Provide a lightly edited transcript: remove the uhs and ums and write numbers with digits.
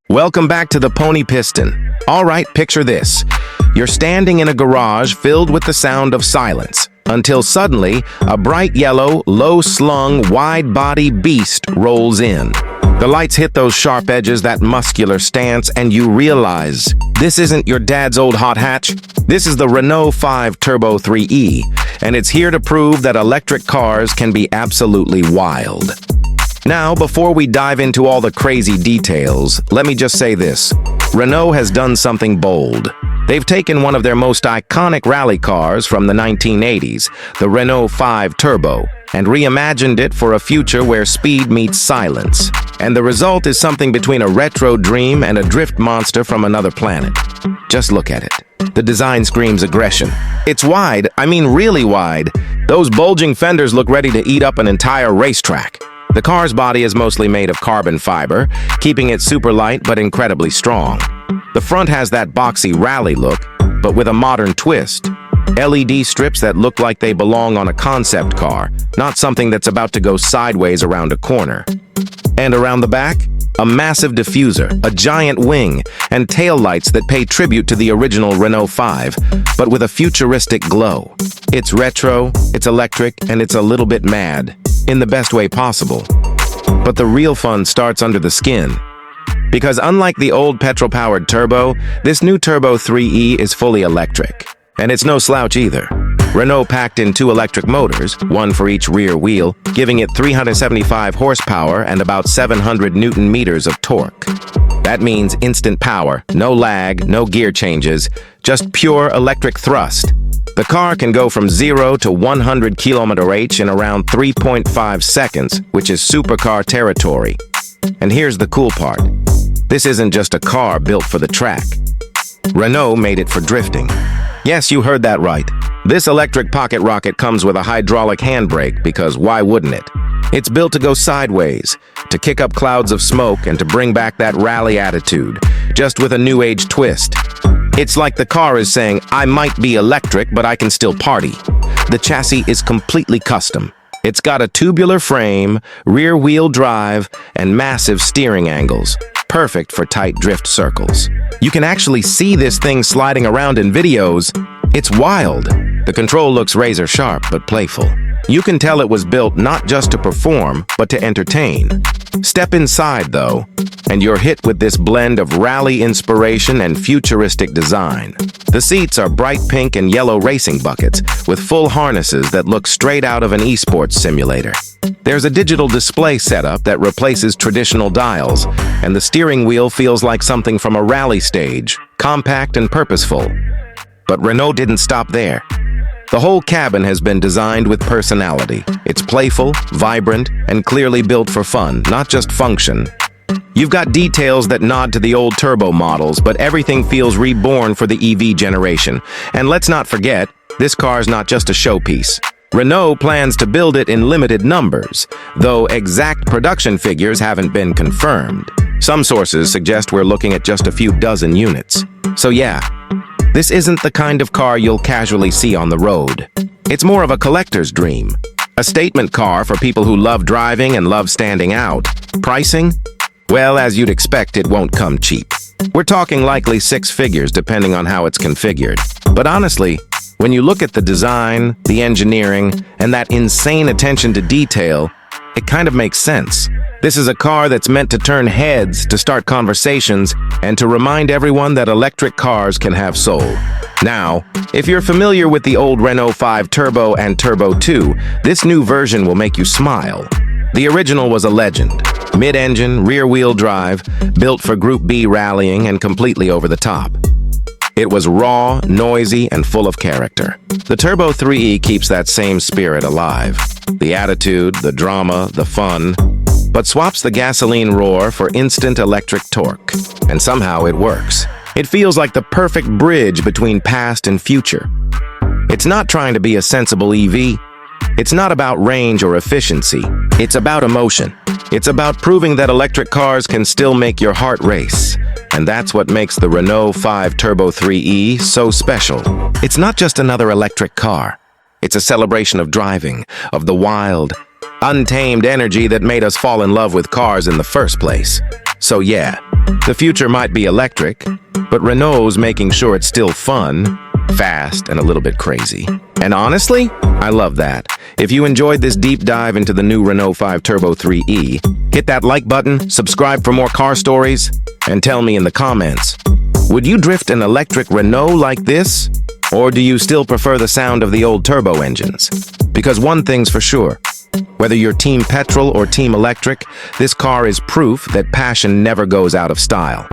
Welcome back to the Pony Piston. All right, picture this. You're standing in a garage filled with the sound of silence, until suddenly, a bright yellow, low-slung, wide-body beast rolls in. The lights hit those sharp edges, that muscular stance, and you realize this isn't your dad's old hot hatch. This is the Renault 5 Turbo 3E, and it's here to prove that electric cars can be absolutely wild. Now, before we dive into all the crazy details, let me just say this. Renault has done something bold. They've taken one of their most iconic rally cars from the 1980s, the Renault 5 Turbo, and reimagined it for a future where speed meets silence. And the result is something between a retro dream and a drift monster from another planet. Just look at it. The design screams aggression. It's wide, I mean really wide. Those bulging fenders look ready to eat up an entire racetrack. The car's body is mostly made of carbon fiber, keeping it super light but incredibly strong. The front has that boxy rally look, but with a modern twist. LED strips that look like they belong on a concept car, not something that's about to go sideways around a corner. And around the back, a massive diffuser, a giant wing, and taillights that pay tribute to the original Renault 5, but with a futuristic glow. It's retro, it's electric, and it's a little bit mad, in the best way possible. But the real fun starts under the skin. Because unlike the old petrol-powered Turbo, this new Turbo 3E is fully electric. And it's no slouch either. Renault packed in 2 electric motors, one for each rear wheel, giving it 375 horsepower and about 700 Newton-meters of torque. That means instant power, no lag, no gear changes, just pure electric thrust. The car can go from 0 to 100 km/h in around 3.5 seconds, which is supercar territory. And here's the cool part. This isn't just a car built for the track. Renault made it for drifting. Yes, you heard that right. This electric pocket rocket comes with a hydraulic handbrake because why wouldn't it? It's built to go sideways, to kick up clouds of smoke and to bring back that rally attitude, just with a new age twist. It's like the car is saying, I might be electric, but I can still party. The chassis is completely custom. It's got a tubular frame, rear-wheel drive, and massive steering angles. Perfect for tight drift circles. You can actually see this thing sliding around in videos. It's wild. The control looks razor sharp but playful. You can tell it was built not just to perform, but to entertain. Step inside, though, and you're hit with this blend of rally inspiration and futuristic design. The seats are bright pink and yellow racing buckets with full harnesses that look straight out of an esports simulator. There's a digital display setup that replaces traditional dials, and the steering wheel feels like something from a rally stage, compact and purposeful. But Renault didn't stop there. The whole cabin has been designed with personality. It's playful, vibrant, and clearly built for fun, not just function. You've got details that nod to the old turbo models, but everything feels reborn for the EV generation. And let's not forget, this car's not just a showpiece. Renault plans to build it in limited numbers, though exact production figures haven't been confirmed. Some sources suggest we're looking at just a few dozen units. So yeah, this isn't the kind of car you'll casually see on the road. It's more of a collector's dream. A statement car for people who love driving and love standing out. Pricing? Well, as you'd expect, it won't come cheap. We're talking likely 6 figures depending on how it's configured. But honestly, when you look at the design, the engineering, and that insane attention to detail, it kind of makes sense. This is a car that's meant to turn heads, to start conversations, and to remind everyone that electric cars can have soul. Now, if you're familiar with the old Renault 5 Turbo and Turbo 2, this new version will make you smile. The original was a legend. Mid-engine, rear-wheel drive, built for Group B rallying and completely over the top. It was raw, noisy, and full of character. The Turbo 3E keeps that same spirit alive. The attitude, the drama, the fun, but swaps the gasoline roar for instant electric torque. And somehow it works. It feels like the perfect bridge between past and future. It's not trying to be a sensible EV. It's not about range or efficiency. It's about emotion. It's about proving that electric cars can still make your heart race. And that's what makes the Renault 5 Turbo 3e so special. It's not just another electric car. It's a celebration of driving, of the wild, untamed energy that made us fall in love with cars in the first place. So yeah, the future might be electric, but Renault's making sure it's still fun, fast, and a little bit crazy. And honestly, I love that. If you enjoyed this deep dive into the new Renault 5 Turbo 3e, hit that like button, subscribe for more car stories, and tell me in the comments, would you drift an electric Renault like this? Or do you still prefer the sound of the old turbo engines? Because one thing's for sure, whether you're team petrol or team electric, this car is proof that passion never goes out of style.